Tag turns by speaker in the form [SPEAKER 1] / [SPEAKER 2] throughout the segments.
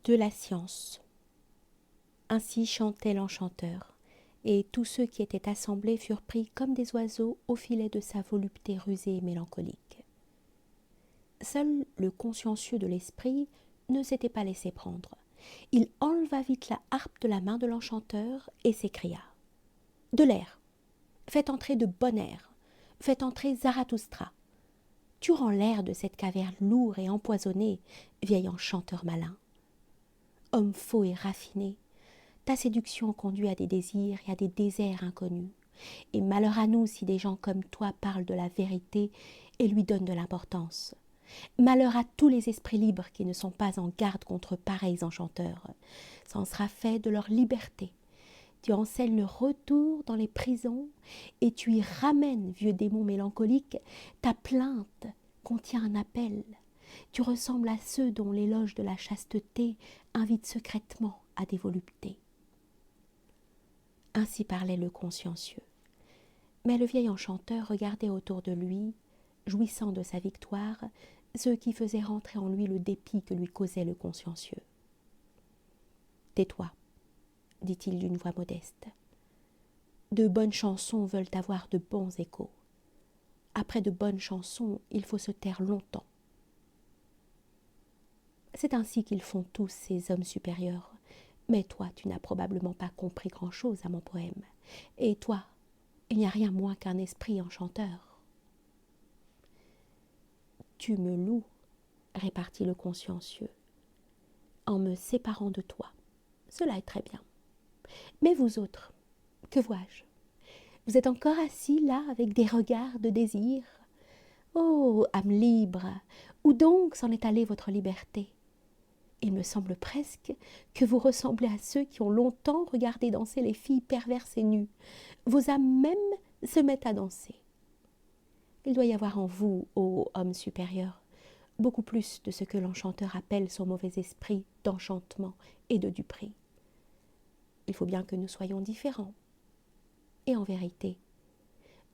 [SPEAKER 1] de la science. Ainsi chantait l'enchanteur, et tous ceux qui étaient assemblés furent pris comme des oiseaux au filet de sa volupté rusée et mélancolique. Seul le consciencieux de l'esprit ne s'était pas laissé prendre. Il enleva vite la harpe de la main de l'enchanteur et s'écria « De l'air, faites entrer de bon air, faites entrer Zarathustra. Tu rends l'air de cette caverne lourd et empoisonné, vieil enchanteur malin. Homme faux et raffiné, ta séduction conduit à des désirs et à des déserts inconnus. Et malheur à nous si des gens comme toi parlent de la vérité et lui donnent de l'importance. Malheur à tous les esprits libres qui ne sont pas en garde contre pareils enchanteurs. Ça en sera fait de leur liberté. Tu enseigne le retour dans les prisons et tu y ramènes, vieux démon mélancolique, ta plainte contient un appel. Tu ressembles à ceux dont l'éloge de la chasteté invite secrètement à des voluptés. Ainsi parlait le consciencieux. Mais le vieil enchanteur regardait autour de lui, jouissant de sa victoire, ce qui faisait rentrer en lui le dépit que lui causait le consciencieux. « Tais-toi, dit-il d'une voix modeste. De bonnes chansons veulent avoir de bons échos. Après de bonnes chansons, il faut se taire longtemps. C'est ainsi qu'ils font tous ces hommes supérieurs. Mais toi, tu n'as probablement pas compris grand-chose à mon poème. Et toi, il n'y a rien moins qu'un esprit enchanteur. Tu me loues, répartit le consciencieux, en me séparant de toi. Cela est très bien. Mais vous autres, que vois-je? Vous êtes encore assis là avec des regards de désir. Ô âme libre, où donc s'en est allée votre liberté? Il me semble presque que vous ressemblez à ceux qui ont longtemps regardé danser les filles perverses et nues. Vos âmes même se mettent à danser. Il doit y avoir en vous, ô homme supérieur, beaucoup plus de ce que l'enchanteur appelle son mauvais esprit d'enchantement et de duperie. Il faut bien que nous soyons différents. Et en vérité,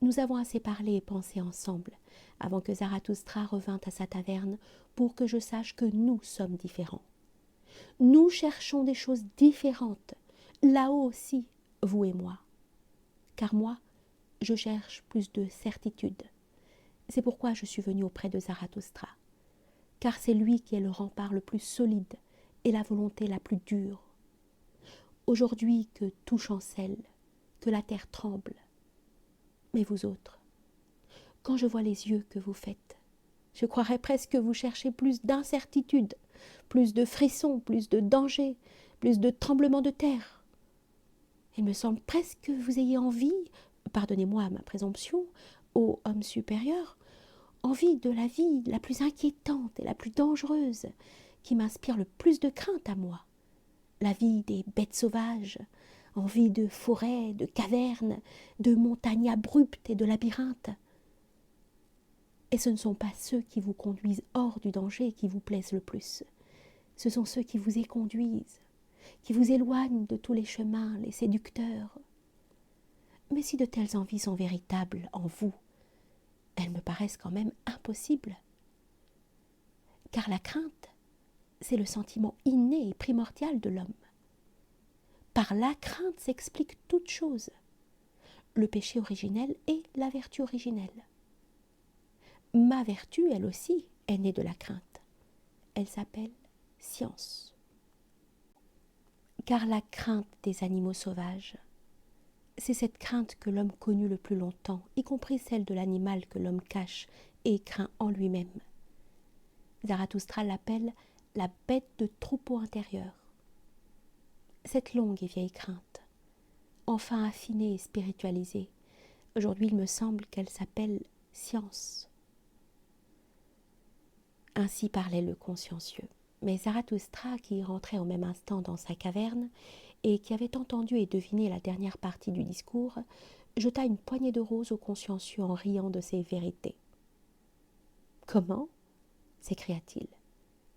[SPEAKER 1] nous avons assez parlé et pensé ensemble avant que Zarathustra revînt à sa taverne pour que je sache que nous sommes différents. Nous cherchons des choses différentes, là-haut aussi, vous et moi. Car moi, je cherche plus de certitude. C'est pourquoi je suis venue auprès de Zarathustra. Car c'est lui qui est le rempart le plus solide et la volonté la plus dure. Aujourd'hui que tout chancelle, que la terre tremble. Mais vous autres, quand je vois les yeux que vous faites, je croirais presque que vous cherchez plus d'incertitude, plus de frissons, plus de danger, plus de tremblements de terre. Il me semble presque que vous ayez envie, pardonnez-moi ma présomption, ô homme supérieur, envie de la vie la plus inquiétante et la plus dangereuse, qui m'inspire le plus de crainte à moi, la vie des bêtes sauvages, envie de forêts, de cavernes, de montagnes abruptes et de labyrinthes. Et ce ne sont pas ceux qui vous conduisent hors du danger qui vous plaisent le plus. Ce sont ceux qui vous y conduisent, qui vous éloignent de tous les chemins, les séducteurs. Mais si de telles envies sont véritables en vous, elles me paraissent quand même impossibles. Car la crainte, c'est le sentiment inné et primordial de l'homme. Par la crainte s'explique toute chose, le péché originel et la vertu originelle. Ma vertu, elle aussi, est née de la crainte. Elle s'appelle science. Car la crainte des animaux sauvages, c'est cette crainte que l'homme connut le plus longtemps, y compris celle de l'animal que l'homme cache et craint en lui-même. Zarathustra l'appelle la bête de troupeau intérieur. Cette longue et vieille crainte, enfin affinée et spiritualisée, aujourd'hui il me semble qu'elle s'appelle science. Ainsi parlait le consciencieux. Mais Zarathustra, qui rentrait au même instant dans sa caverne et qui avait entendu et deviné la dernière partie du discours, jeta une poignée de roses au consciencieux en riant de ses vérités. « Comment » s'écria-t-il.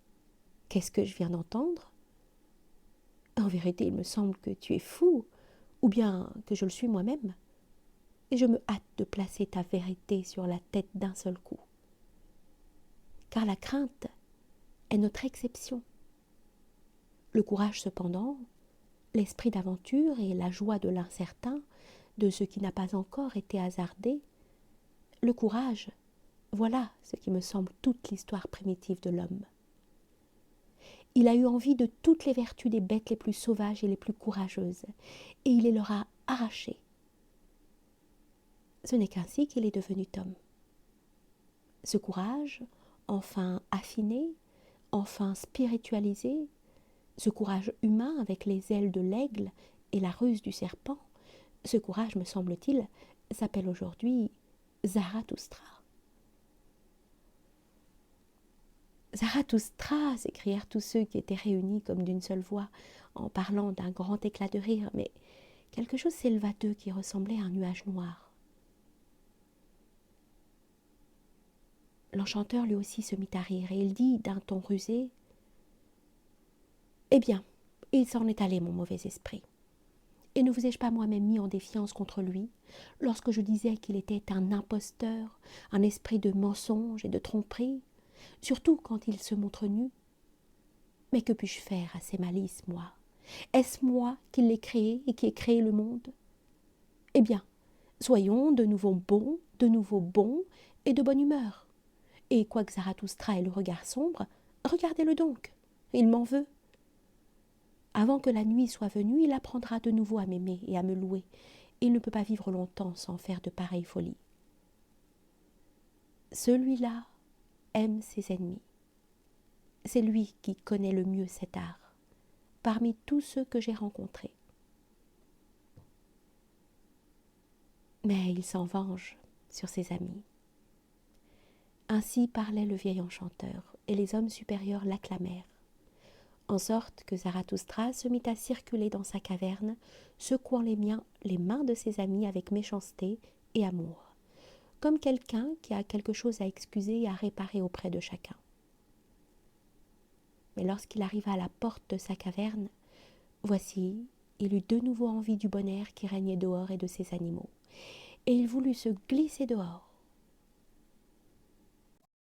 [SPEAKER 1] « Qu'est-ce que je viens d'entendre ? En vérité, il me semble que tu es fou, ou bien que je le suis moi-même, et je me hâte de placer ta vérité sur la tête d'un seul coup. Car la crainte est notre exception. Le courage, cependant, l'esprit d'aventure et la joie de l'incertain, de ce qui n'a pas encore été hasardé, le courage, voilà ce qui me semble toute l'histoire primitive de l'homme. Il a eu envie de toutes les vertus des bêtes les plus sauvages et les plus courageuses, et il les leur a arrachées. Ce n'est qu'ainsi qu'il est devenu homme. Ce courage, enfin affiné, enfin spiritualisé, ce courage humain avec les ailes de l'aigle et la ruse du serpent, ce courage, me semble-t-il, s'appelle aujourd'hui Zarathustra. Zarathustra, s'écrièrent tous ceux qui étaient réunis comme d'une seule voix, en parlant d'un grand éclat de rire, mais quelque chose s'éleva d'eux qui ressemblait à un nuage noir. L'enchanteur lui aussi se mit à rire, et il dit d'un ton rusé « Eh bien, il s'en est allé, mon mauvais esprit. Et ne vous ai-je pas moi-même mis en défiance contre lui, lorsque je disais qu'il était un imposteur, un esprit de mensonge et de tromperie, surtout quand il se montre nu? Mais que puis-je faire à ces malices, moi? Est-ce moi qui l'ai créé et qui ai créé le monde? Eh bien, soyons de nouveau bons et de bonne humeur. Et quoique Zarathustra ait le regard sombre, regardez-le donc, il m'en veut. Avant que la nuit soit venue, il apprendra de nouveau à m'aimer et à me louer. Il ne peut pas vivre longtemps sans faire de pareilles folies. Celui-là aime ses ennemis. C'est lui qui connaît le mieux cet art, parmi tous ceux que j'ai rencontrés. Mais il s'en venge sur ses amis. Ainsi parlait le vieil enchanteur, et les hommes supérieurs l'acclamèrent, en sorte que Zarathustra se mit à circuler dans sa caverne, secouant les mains de ses amis avec méchanceté et amour, comme quelqu'un qui a quelque chose à excuser et à réparer auprès de chacun. Mais lorsqu'il arriva à la porte de sa caverne, voici, il eut de nouveau envie du bon air qui régnait dehors et de ses animaux, et il voulut se glisser dehors.